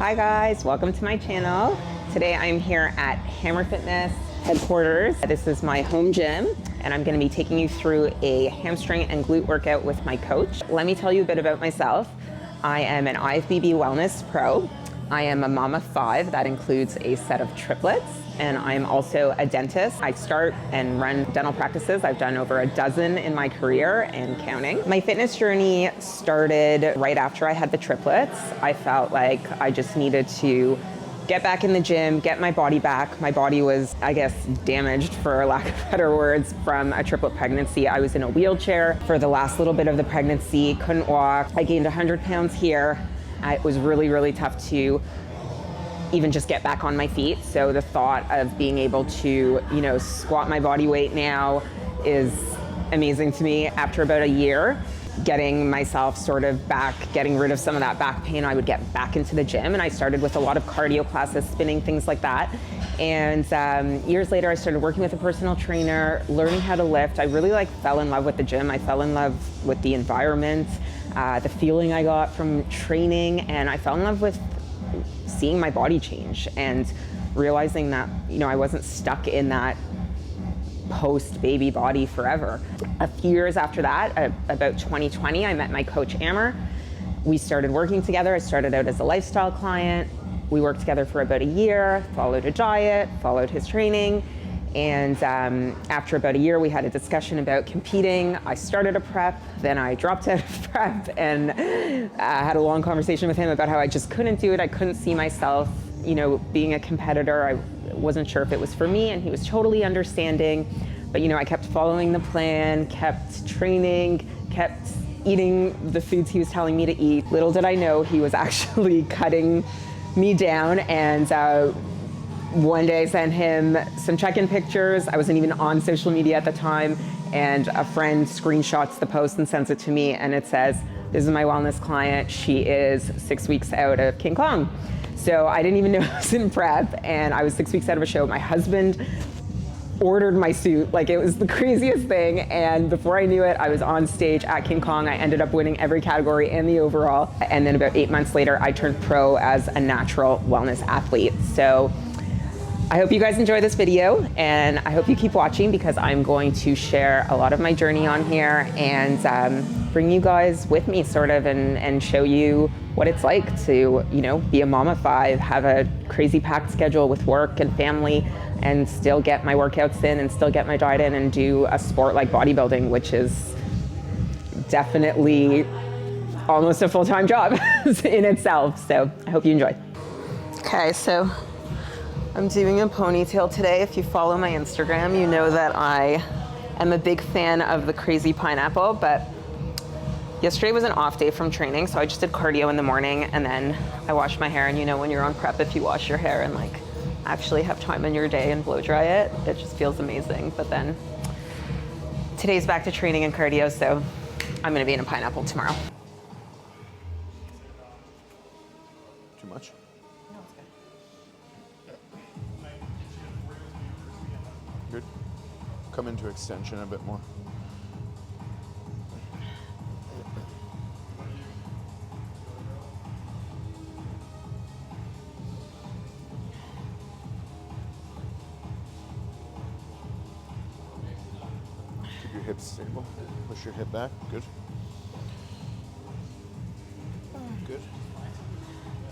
Hi guys, welcome to my channel. Today I'm here at Amer Fitness headquarters. This is my home gym and I'm going to be taking you through a hamstring and glute workout with my coach. Let me tell you a bit about myself. I am an IFBB wellness pro. I am a mom of 5, that includes a set of triplets, and I'm also a dentist. I start and run dental practices. I've done over a dozen in my career and counting. My fitness journey started right after I had the triplets. I felt like I just needed to get back in the gym, get my body back. My body was, I guess, damaged, for lack of better words, from a triplet pregnancy. I was in a wheelchair for the last little bit of the pregnancy, couldn't walk. I gained 100 pounds here. It was really, really tough to even just get back on my feet. So the thought of being able to, squat my body weight now is amazing to me. After about a year, getting myself sort of back, getting rid of some of that back pain, I would get back into the gym, and I started with a lot of cardio classes, spinning, things like that. And years later, I started working with a personal trainer, learning how to lift. I really fell in love with the gym. I fell in love with the environment, the feeling I got from training, and I fell in love with seeing my body change and realizing that, I wasn't stuck in that post-baby body forever. A few years after that, about 2020, I met my coach, Amer. We started working together. I started out as a lifestyle client. We worked together for about a year, followed a diet, followed his training. And after about a year, we had a discussion about competing. I started a prep, then I dropped out of prep, and had a long conversation with him about how I just couldn't do it. I couldn't see myself, being a competitor. I wasn't sure if it was for me, and he was totally understanding. But I kept following the plan, kept training, kept eating the foods he was telling me to eat. Little did I know he was actually cutting me down, and one day I sent him some check-in pictures. I wasn't even on social media at the time, and a friend screenshots the post and sends it to me, and it says, "This is my wellness client. She is 6 weeks out of King Kong." So I didn't even know I was in prep, and I was 6 weeks out of a show. My husband ordered my suit. It was the craziest thing, and before I knew it, I was on stage at King Kong. I ended up winning every category and the overall, and then about 8 months later, I turned pro as a natural wellness athlete. So I hope you guys enjoy this video, and I hope you keep watching, because I'm going to share a lot of my journey on here and bring you guys with me sort of and show you what it's like to, be a mom of 5, have a crazy packed schedule with work and family, and still get my workouts in and still get my diet in and do a sport like bodybuilding, which is definitely almost a full-time job in itself. So I hope you enjoy. Okay, so I'm doing a ponytail today. If you follow my Instagram, you know that I am a big fan of the crazy pineapple, but yesterday was an off day from training, so I just did cardio in the morning, and then I washed my hair. And when you're on prep, if you wash your hair and actually have time in your day and blow dry it, it just feels amazing. But then today's back to training and cardio, so I'm gonna be in a pineapple tomorrow. Too much? No, it's good. Good. Come into extension a bit more. Keep your hips stable. Push your hip back. Good. Good.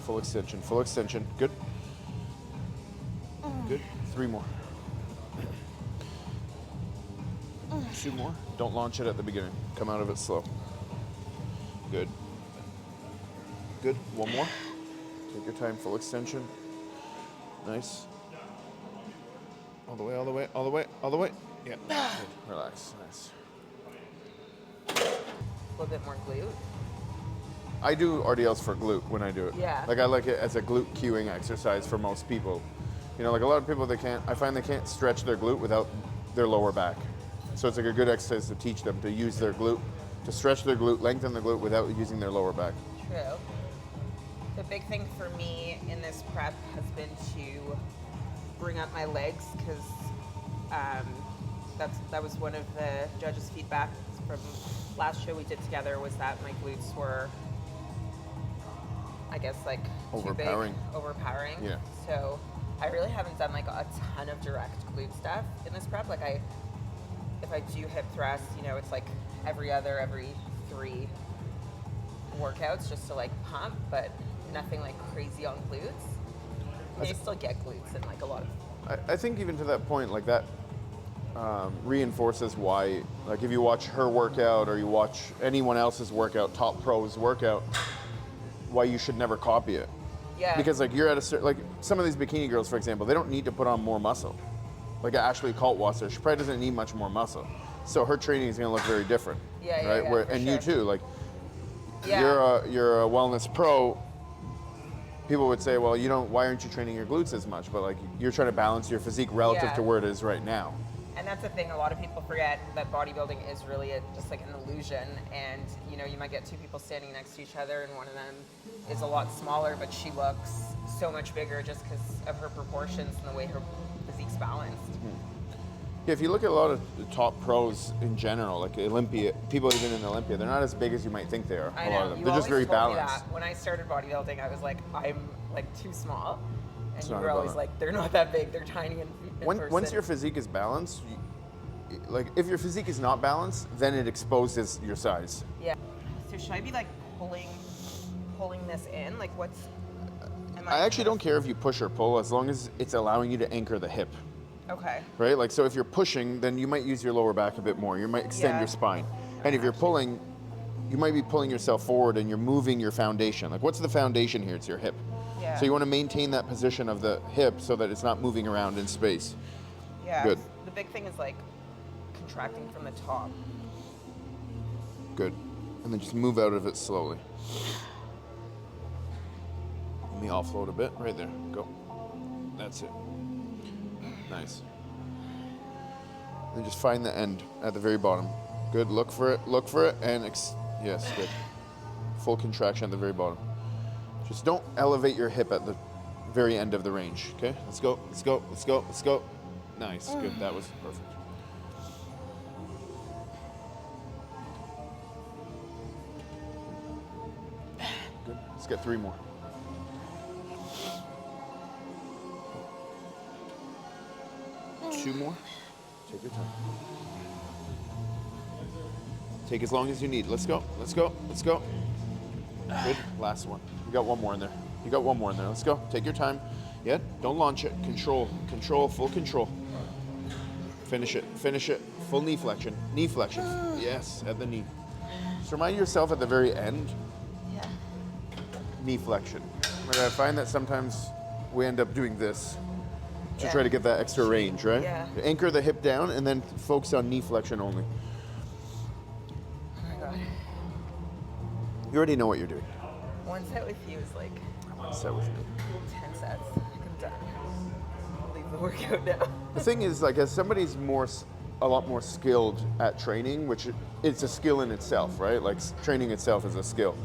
Full extension. Full extension. Good. Good. 3 more. 2 more. Don't launch it at the beginning. Come out of it slow. Good. Good. 1 more. Take your time. Full extension. Nice. All the way, all the way, all the way, all the way. Yeah. Good. Relax. Nice. A little bit more glute. I do RDLs for glute when I do it. Yeah. I like it as a glute cueing exercise for most people. A lot of people, I find they can't stretch their glute without their lower back. So it's a good exercise to teach them to use their glute, to stretch their glute, lengthen their glute without using their lower back. True. The big thing for me in this prep has been to bring up my legs, because that was one of the judges' feedback from last show we did together, was that my glutes were I guess like overpowering. too big, overpowering. Yeah. So I really haven't done like a ton of direct glute stuff in this prep. Like if I do hip thrust, you know, it's like every 3 workouts just to like pump, but nothing like crazy on glutes. They still get glutes in like a lot of. I think even to that point, like that reinforces why, like if you watch her workout or you watch anyone else's workout, top pros workout, why you should never copy it. Yeah. Because like you're at a certain, like some of these bikini girls, for example, they don't need to put on more muscle. Like Ashley Kaltwasser, she probably doesn't need much more muscle. So her training is gonna look very different. Yeah, right? yeah, And sure. you too, like Yeah. you're a wellness pro. People would say, well, why aren't you training your glutes as much? But like you're trying to balance your physique relative Yeah. to where it is right now. And that's the thing, a lot of people forget that bodybuilding is really just like an illusion, and you know, you might get 2 people standing next to each other and one of them is a lot smaller, but she looks so much bigger just because of her proportions and the way her physique's balanced. Yeah, if you look at a lot of the top pros in general, like Olympia, people even in Olympia, they're not as big as you might think they are. I A know. lot of them. You They're just very always told me balanced. that. When I started bodybuilding, I was like, I'm like too small. And It's you not were always about like, they're not that big, they're tiny in person. Once your physique is balanced, like if your physique is not balanced, then it exposes your size. Yeah. So should I be like pulling this in? Like what's... I actually don't care if you push or pull as long as it's allowing you to anchor the hip. Okay. Right? Like, so if you're pushing, then you might use your lower back a bit more. You might extend Yeah. your spine. And if you're pulling, you might be pulling yourself forward and you're moving your foundation. Like, what's the foundation here? It's your hip. Yeah. So you want to maintain that position of the hip so that it's not moving around in space. Yeah. Good. The big thing is like contracting from the top. Good. And then just move out of it slowly. Let me offload a bit. Right there. Go. That's it. Nice. Then just find the end at the very bottom. Good. Look for it, and yes, good. Full contraction at the very bottom. Just don't elevate your hip at the very end of the range. Okay. Let's go. Let's go. Let's go. Let's go. Nice. Good. That was perfect. Good. Let's get 3 more. Two more. Take your time. Take as long as you need. Let's go. Let's go. Let's go. Good. Last one. You got 1 more in there. You got 1 more in there. Let's go. Take your time. Yeah. Don't launch it. Control. Control. Full control. Finish it. Finish it. Full knee flexion. Knee flexion. Yes. At the knee. Just remind yourself at the very end. Yeah. Knee flexion. Like I find that sometimes we end up doing this to Yeah. try to get that extra range, right? Yeah. Anchor the hip down and then focus on knee flexion only. Oh my god. You already know what you're doing. 1 set with you is like One set with me. 10 sets. I'm done. I'll leave the workout now. The thing is, like, as somebody's a lot more skilled at training, which it's a skill in itself, right? Like, training itself is a skill.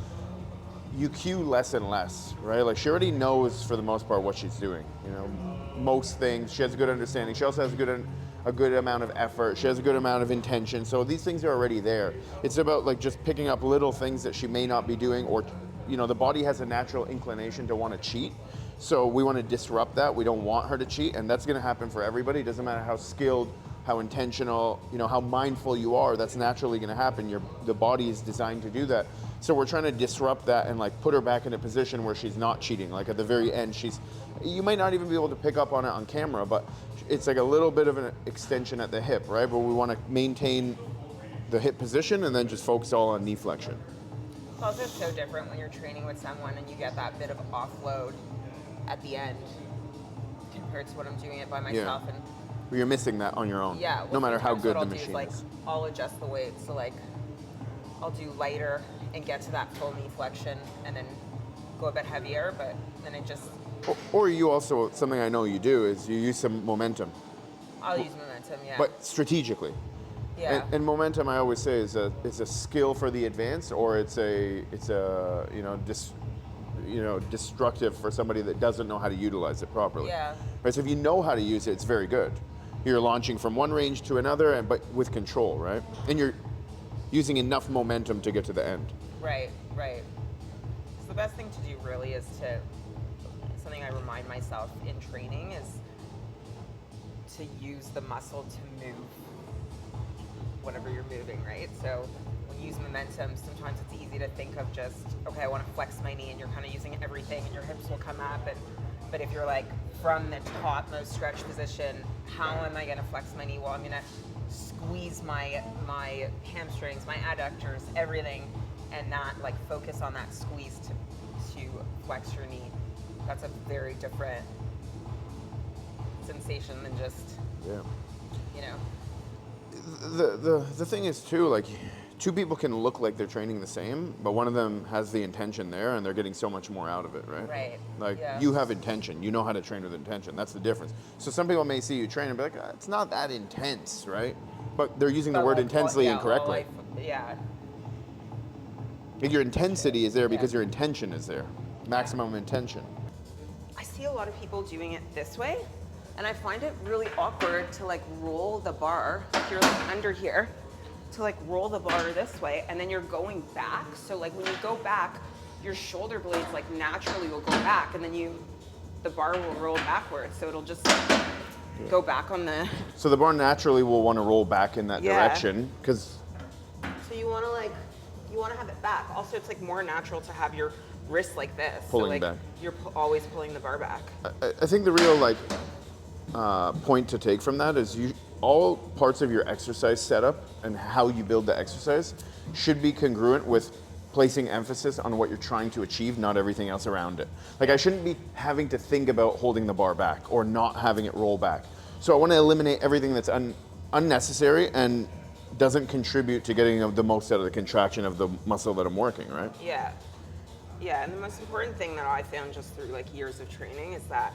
You cue less and less, right? Like, she already knows for the most part what she's doing. You know, most things. She has a good understanding. She also has a good amount of effort. She has a good amount of intention. So these things are already there. It's about like just picking up little things that she may not be doing, or, you know, the body has a natural inclination to want to cheat. So we want to disrupt that. We don't want her to cheat, and that's going to happen for everybody. It doesn't matter how skilled, how intentional, you know, how mindful you are. That's naturally going to happen. The body is designed to do that. So we're trying to disrupt that and like put her back in a position where she's not cheating. Like at the very end, you might not even be able to pick up on it on camera, but it's like a little bit of an extension at the hip, right? But we want to maintain the hip position and then just focus all on knee flexion. It's also so different when you're training with someone and you get that bit of offload at the end compared to when I'm doing it by myself. And You're missing that on your own. yeah, no matter how sometimes good what the I'll do machine is. is. Like, I'll adjust the weight. So like, I'll do lighter and get to that full knee flexion, and then go a bit heavier. But then it just, Or you also, something I know you do is you use some momentum, I'll use momentum. Yeah. but strategically. yeah. And momentum, I always say, is a skill for the advanced, or it's a destructive for somebody that doesn't know how to utilize it properly. Yeah. Right. So if you know how to use it, it's very good. You're launching from one range to another, but with control, right? And you're using enough momentum to get to the end. Right. Right. So the best thing to do really is something I remind myself in training is to use the muscle to move whatever you're moving, right? So when you use momentum, sometimes it's easy to think of just, okay, I want to flex my knee, and you're kind of using everything and your hips will come up. But if you're like from the topmost stretch position, how am I going to flex my knee? Well, I'm going to squeeze my hamstrings, my adductors, everything, and not like focus on that squeeze to flex your knee. That's a very different sensation than just, you know. The thing is too, like, two people can look like they're training the same, but one of them has the intention there and they're getting so much more out of it, right? Right. Like, yeah. you have intention. You know how to train with intention. That's the difference. So some people may see you train and be like, it's not that intense, right? But they're using the word like, intensely incorrectly. Yeah. Your intensity is there because your intention is there. Maximum intention. I see a lot of people doing it this way, and I find it really awkward to like roll the bar, if you're like under here, to like roll the bar this way, and then you're going back. So like when you go back, your shoulder blades like naturally will go back, and then the bar will roll backwards. So it'll just go back on the... So the bar naturally will want to roll back in that direction, because... So you want to have it back. Also, it's like more natural to have your wrist like this. Pulling so like back. You're always pulling the bar back. I think the real like point to take from that is all parts of your exercise setup and how you build the exercise should be congruent with placing emphasis on what you're trying to achieve, not everything else around it. Like, I shouldn't be having to think about holding the bar back or not having it roll back. So I want to eliminate everything that's unnecessary and doesn't contribute to getting the most out of the contraction of the muscle that I'm working, right? Yeah. Yeah, and the most important thing that I found just through like years of training is that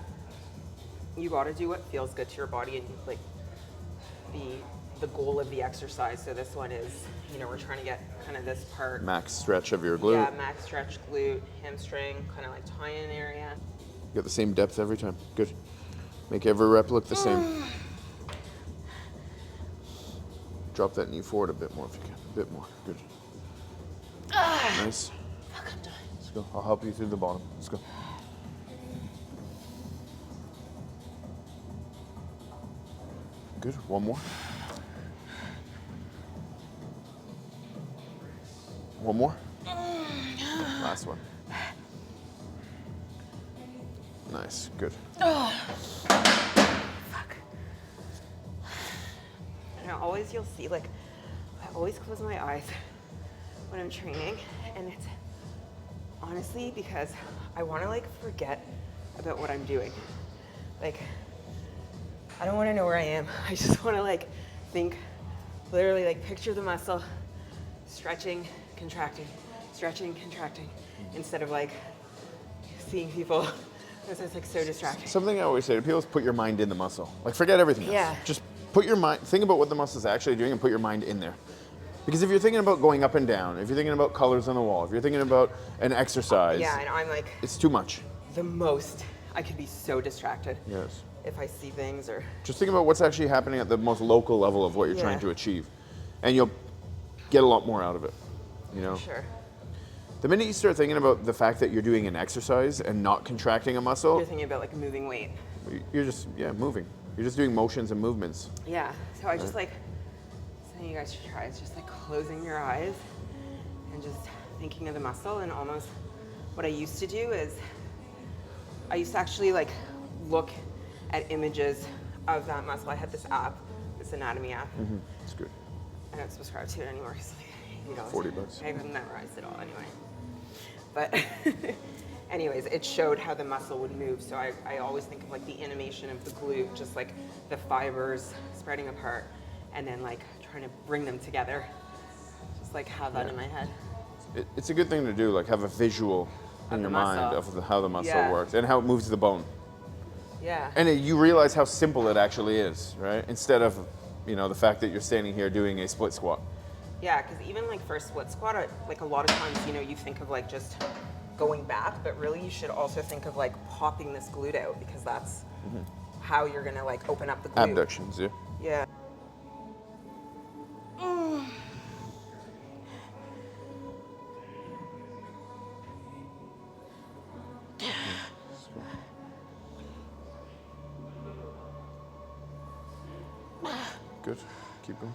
you got to do what feels good to your body, and like the goal of the exercise. So this one is, we're trying to get kind of this part. Max stretch of your glute. Yeah, max stretch, glute, hamstring, kind of like tie-in area. You get the same depth every time. Good. Make every rep look the same. Drop that knee forward a bit more if you can. A bit more. Good. Nice. Fuck, I'm done. Let's go. I'll help you through the bottom. Let's go. Good. One more. One more. Last one. Nice. Good. Fuck. And always you'll see, like, I always close my eyes when I'm training, and it's honestly because I want to like forget about what I'm doing. Like, I don't want to know where I am. I just want to like think, literally like picture the muscle stretching, contracting, instead of like seeing people. This is like so distracting. Something I always say to people is put your mind in the muscle. Like, forget everything else. Yeah. Just put your mind, think about what the muscle is actually doing and put your mind in there. Because if you're thinking about going up and down, if you're thinking about colors on the wall, if you're thinking about an exercise, Yeah, and I'm like it's too much. I could be so distracted. Yes. If I see things or... Just think about what's actually happening at the most local level of what you're trying Yeah. to achieve. And you'll get a lot more out of it, Sure. The minute you start thinking about the fact that you're doing an exercise and not contracting a muscle, You're thinking about like moving weight. you're just, moving. You're just doing motions and movements. Yeah, so I just like, something you guys should try is just like closing your eyes and just thinking of the muscle. And almost what I used to do is, I used to actually like look at images of that muscle. I had this app, this anatomy app. It's good. I don't subscribe to it anymore because $40. I couldn't memorize it all anyway. But anyways, it showed how the muscle would move. So I always think of like the animation of the glute, just like the fibers spreading apart and then like trying to bring them together. Just like have that in my head. It's a good thing to do, like have a visual in your mind of how the muscle works and how it moves the bone. Yeah. And you realize how simple it actually is, right? Instead of, the fact that you're standing here doing a split squat. Yeah, because even like for a split squat, like a lot of times, you think of like just going back, but really you should also think of like popping this glute out, because that's how you're gonna like open up the glute. Abductions, yeah. Yeah. Good. Keep going.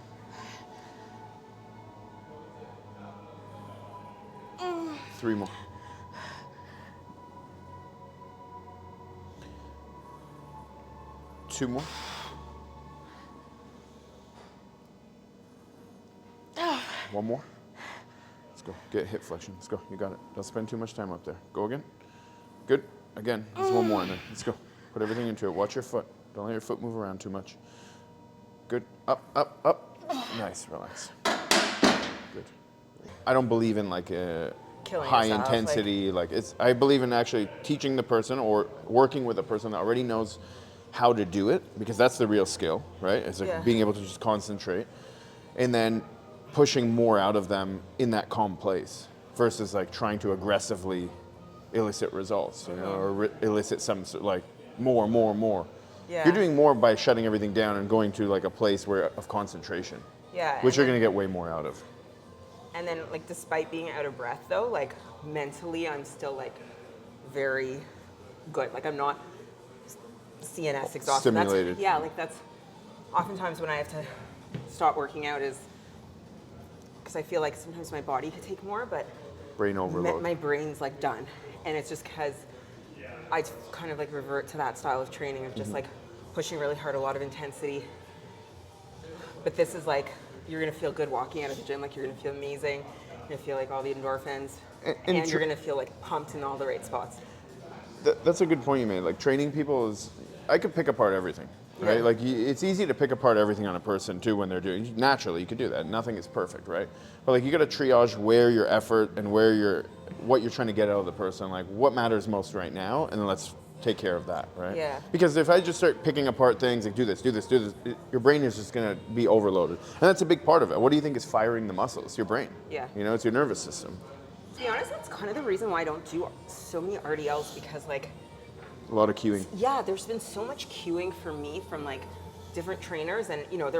3 more. Two more. One more. Let's go. Get hip flexion. Let's go. You got it. Don't spend too much time up there. Go again. Good. Again. There's one more in there. Let's go. Put everything into it. Watch your foot. Don't let your foot move around too much. Good. Up, up, up. Nice. Relax. Good. I don't believe in like a high intensity. I believe in actually teaching the person or working with a person that already knows how to do it, because that's the real skill, right? It's like being able to just concentrate, and then pushing more out of them in that calm place versus like trying to aggressively elicit results, you know, or elicit some like more. Yeah. You're doing more by shutting everything down and going to like a place of concentration. Yeah. Which you're going to get way more out of. And then like despite being out of breath though, like mentally I'm still like very good. Like I'm not CNS exhausted. Stimulated. That's oftentimes when I have to stop working out is because I feel like sometimes my body could take more, but brain overload. My brain's like done. And it's just because I kind of like revert to that style of training of just like pushing really hard, a lot of intensity. But this is like, you're gonna feel good walking out of the gym, like you're gonna feel amazing. You're gonna feel like all the endorphins, and you're gonna feel like pumped in all the right spots. That's a good point you made. Like training people I could pick apart everything, right? Like it's easy to pick apart everything on a person too when they're doing, naturally you could do that. Nothing is perfect, right? But like you gotta triage where your effort and what you're trying to get out of the person, like what matters most right now, and then let's take care of that, right? Yeah. Because if I just start picking apart things, like do this, your brain is just gonna be overloaded. And that's a big part of it. What do you think is firing the muscles? Your brain. Yeah. You know, it's your nervous system. To be honest, that's kind of the reason why I don't do so many RDLs, because like a lot of cueing. Yeah, there's been so much cueing for me from like different trainers, and you know they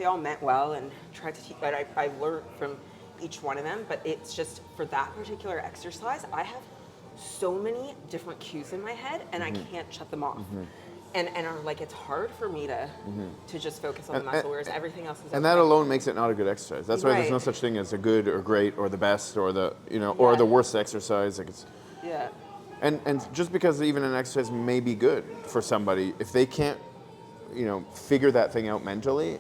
all meant well and tried to teach, but I learned from each one of them. But it's just for that particular exercise, I have so many different cues in my head, and I can't shut them off. And like it's hard for me to just focus on the muscle, whereas everything else is. And that alone makes it not a good exercise. That's why there's no such thing as a good or great or the best or the or the worst exercise. Like it's. Yeah. And just because even an exercise may be good for somebody, if they can't, figure that thing out mentally,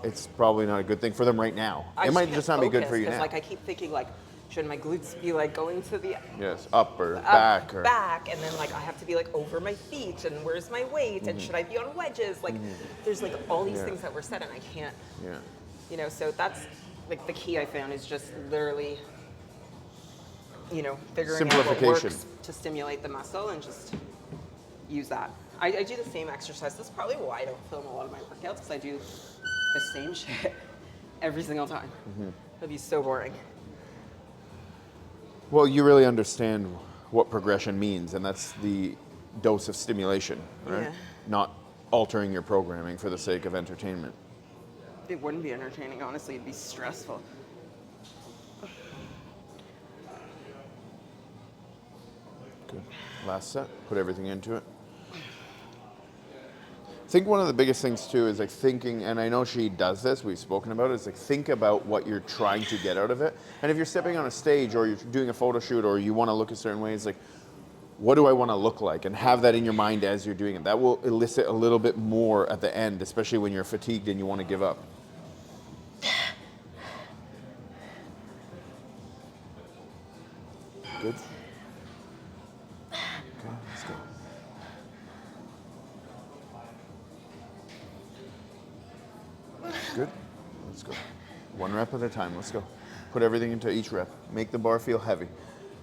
it's probably not a good thing for them right now. It might just not be good for you now. Like I keep thinking like, should my glutes be like going to the up or back or back, and then like I have to be like over my feet, and where's my weight, and should I be on wedges? Like there's like all these things that were said, and I can't. Yeah. So that's like the key I found is just literally, figuring out what works to stimulate the muscle and just use that. I do the same exercise. That's probably why I don't film a lot of my workouts, because I do the same shit every single time. It'd be so boring. Well, you really understand what progression means, and that's the dose of stimulation, right? Yeah. Not altering your programming for the sake of entertainment. It wouldn't be entertaining, honestly. It'd be stressful. Good. Last set. Put everything into it. I think one of the biggest things too is like thinking, and I know she does this, we've spoken about it, is like think about what you're trying to get out of it. And if you're stepping on a stage or you're doing a photo shoot or you want to look a certain way, it's like, what do I want to look like? And have that in your mind as you're doing it. That will elicit a little bit more at the end, especially when you're fatigued and you want to give up. Good. Okay, let's go. Good. Let's go. One rep at a time. Let's go. Put everything into each rep. Make the bar feel heavy.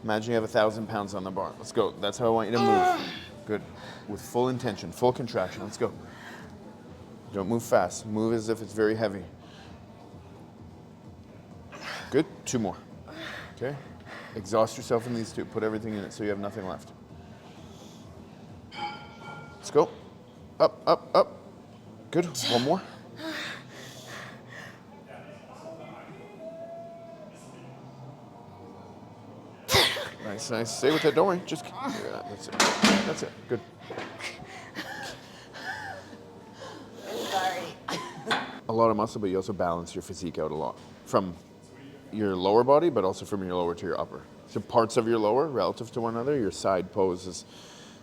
Imagine you have 1,000 pounds on the bar. Let's go. That's how I want you to move. Good. With full intention, full contraction. Let's go. Don't move fast. Move as if it's very heavy. Good. 2 more. Okay. Exhaust yourself in these 2. Put everything in it so you have nothing left. Let's go. Up, up, up. Good. 1 more. Nice. Stay with it. Don't worry. Just yeah, that's it. That's it. Good. I'm sorry. a lot of muscle, but you also balance your physique out a lot from your lower body, but also from your lower to your upper. So parts of your lower relative to one another, your side pose is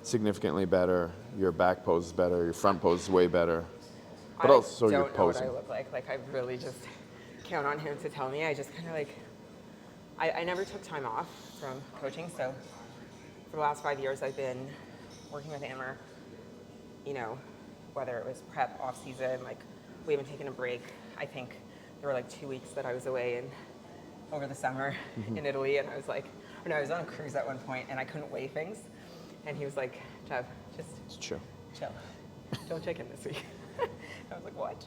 significantly better, your back pose is better, your front pose is way better, but also your posing. I don't know what I look like. Like, I really just count on him to tell me. I just kind of like, I never took time off from coaching, so for the last 5 years I've been working with Amer, you know, whether it was prep, off season, like we haven't taken a break. I think there were like 2 weeks that I was away over the summer in Italy, and I was like, or no, I was on a cruise at one point and I couldn't weigh things. And he was like, Jeff, just chill. Don't check in this week. I was like, what?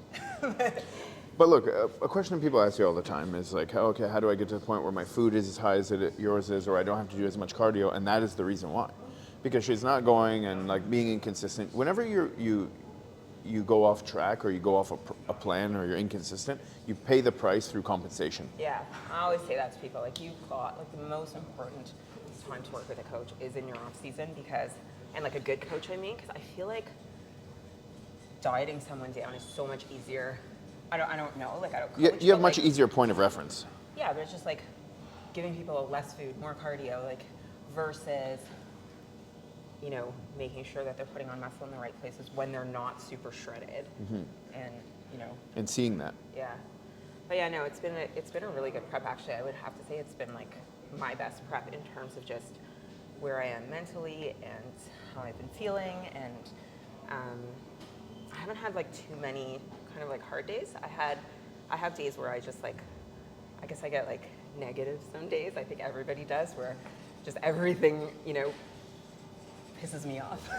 But look, a question people ask you all the time is like, okay, how do I get to the point where my food is as high as yours is, or I don't have to do as much cardio? And that is the reason why. Because she's not going and like being inconsistent. Whenever you go off track or you go off a plan or you're inconsistent, you pay the price through compensation. Yeah, I always say that to people. Like, you've got, like, the most important time to work with a coach is in your off season, because, and like a good coach, I mean, because I feel like dieting someone down is so much easier. I don't know, like, I don't coach. You have much easier point of reference. Yeah, but it's just like giving people less food, more cardio, like, versus, you know, making sure that they're putting on muscle in the right places when they're not super shredded. And, you know. And seeing that. Yeah. But yeah, no, it's been a really good prep, actually. I would have to say it's been like my best prep in terms of just where I am mentally and how I've been feeling. And I haven't had like too many kind of like hard days. I have days where I just like, I guess I get like negative some days. I think everybody does, where just everything, you know, pisses me off.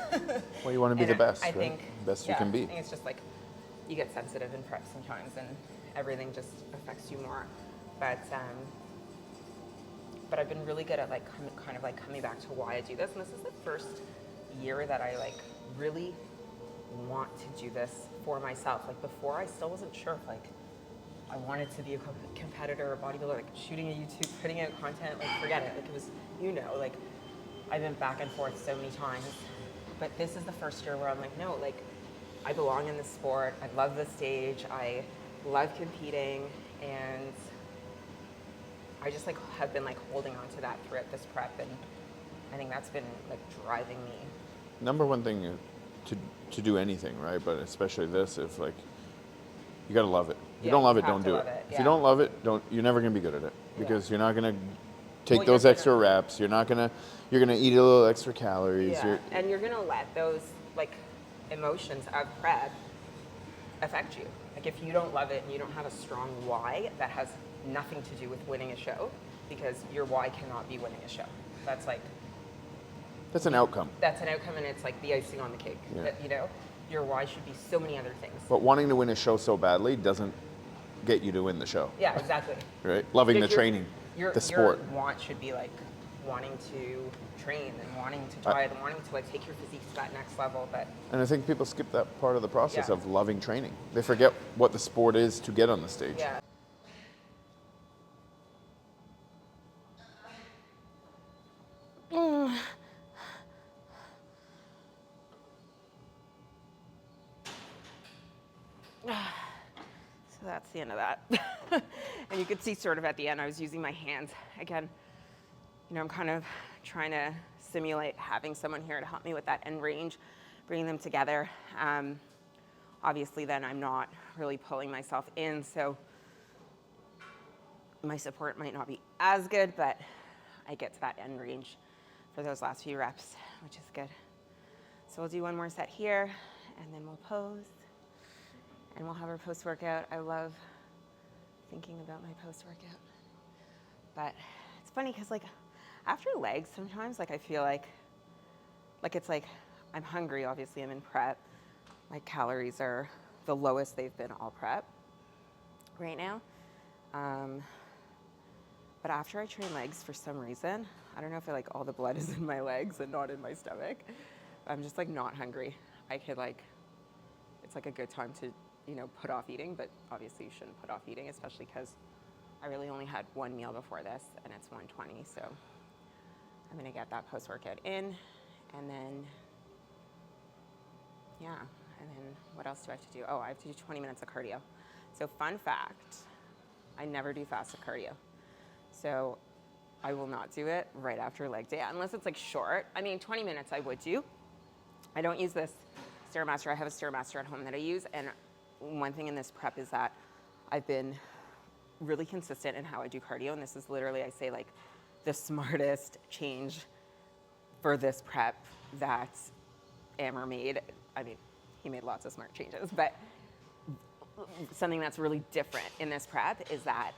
Well, you want to be the best, I think, best you can be. I think it's just like you get sensitive in prep sometimes, and everything just affects you more. But I've been really good at like kind of like coming back to why I do this, and this is the first year that I like really want to do this for myself. Like, before, I still wasn't sure if like I wanted to be a competitor or bodybuilder, like shooting a YouTube, putting out content, like forget it. Like, it was, you know, like I've been back and forth so many times, but this is the first year where I'm like, no, like I belong in this sport. I love the stage. I love competing, and I just like have been like holding on to that throughout this prep, and I think that's been like driving me. Number one thing to do anything, right? But especially this, if like you gotta love it. If you don't love it, don't do it. If you don't love it, you're never gonna be good at it, because you're not gonna take those extra reps. You're gonna eat a little extra calories. Yeah, and you're gonna let those like emotions of prep affect you. Like, if you don't love it and you don't have a strong why, that has nothing to do with winning a show, because your why cannot be winning a show. That's like, that's an outcome. That's an outcome, and it's like the icing on the cake. Yeah. That, you know, your why should be so many other things. But wanting to win a show so badly doesn't get you to win the show. Yeah, exactly. Right? Loving the training, the sport. Your want should be like wanting to train and wanting to diet and wanting to like take your physique to that next level. And I think people skip that part of the process of loving training. They forget what the sport is to get on the stage. Yeah. So that's the end of that. And you could see sort of at the end, I was using my hands. Again, you know, I'm kind of trying to simulate having someone here to help me with that end range, bringing them together. Obviously then I'm not really pulling myself in, so my support might not be as good, but I get to that end range for those last few reps, which is good. So we'll do one more set here, and then we'll pose, and we'll have our post-workout. I love thinking about my post-workout. But it's funny, because like after legs, sometimes like I feel like it's like I'm hungry. Obviously I'm in prep. My calories are the lowest they've been all prep right now. But after I train legs, for some reason, I don't know if like all the blood is in my legs and not in my stomach, I'm just like not hungry. I could like, it's like a good time to, you know, put off eating, but obviously you shouldn't put off eating, especially because I really only had one meal before this, and it's 1:20, so I'm gonna get that post-workout in, and then, yeah, and then what else do I have to do? Oh, I have to do 20 minutes of cardio. So fun fact, I never do fasted cardio. So I will not do it right after leg day, unless it's like short. I mean, 20 minutes I would do. I don't use this Stairmaster. I have a Stairmaster at home that I use. And one thing in this prep is that I've been really consistent in how I do cardio. And this is literally, I say, like the smartest change for this prep that Amer made. I mean, he made lots of smart changes, but something that's really different in this prep is that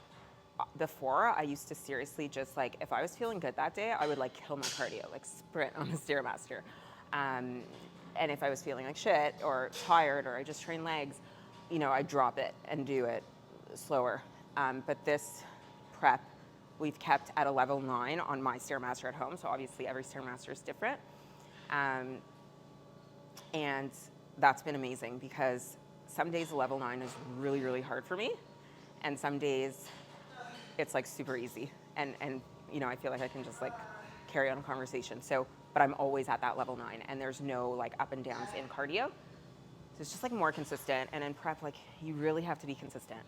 before I used to seriously just like, if I was feeling good that day, I would like kill my cardio, like sprint on the Stairmaster. And if I was feeling like shit or tired or I just trained legs, you know, I'd drop it and do it slower. But this prep, we've kept at a level 9 on my Stairmaster at home. So obviously every Stairmaster is different. And that's been amazing because some days a level 9 is really, really hard for me. And some days it's like super easy. And you know, I feel like I can just like carry on a conversation. So, but I'm always at that level 9 and there's no like up and downs in cardio. So it's just like more consistent. And in prep, like you really have to be consistent.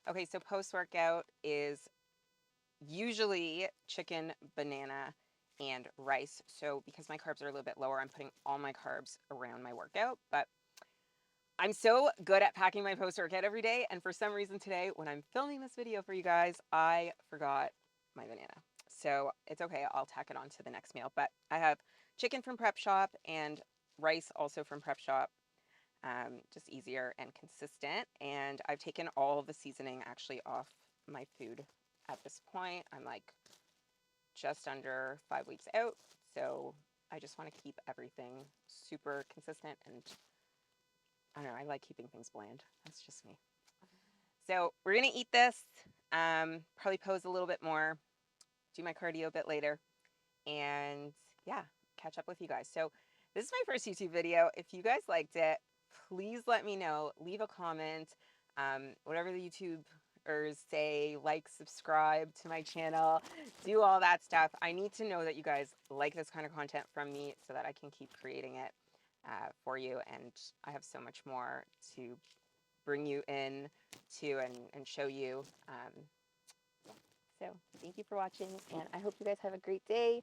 Okay, so post-workout is usually chicken, banana, and rice. So because my carbs are a little bit lower, I'm putting all my carbs around my workout. But I'm so good at packing my post-workout every day. And for some reason today, when I'm filming this video for you guys, I forgot my banana. So it's okay, I'll tack it on to the next meal. But I have chicken from Prep Shop and rice also from Prep Shop. Just easier and consistent. And I've taken all the seasoning actually off my food at this point. I'm like just under 5 weeks out. So I just want to keep everything super consistent. And I don't know, I like keeping things bland. That's just me. So we're going to eat this, probably pose a little bit more, do my cardio a bit later, and yeah, catch up with you guys. So this is my first YouTube video. If you guys liked it, please let me know. Leave a comment, whatever the YouTubers say, like, subscribe to my channel, do all that stuff. I need to know that you guys like this kind of content from me so that I can keep creating it for you. And I have so much more to bring you in to and show you. So thank you for watching, and I hope you guys have a great day.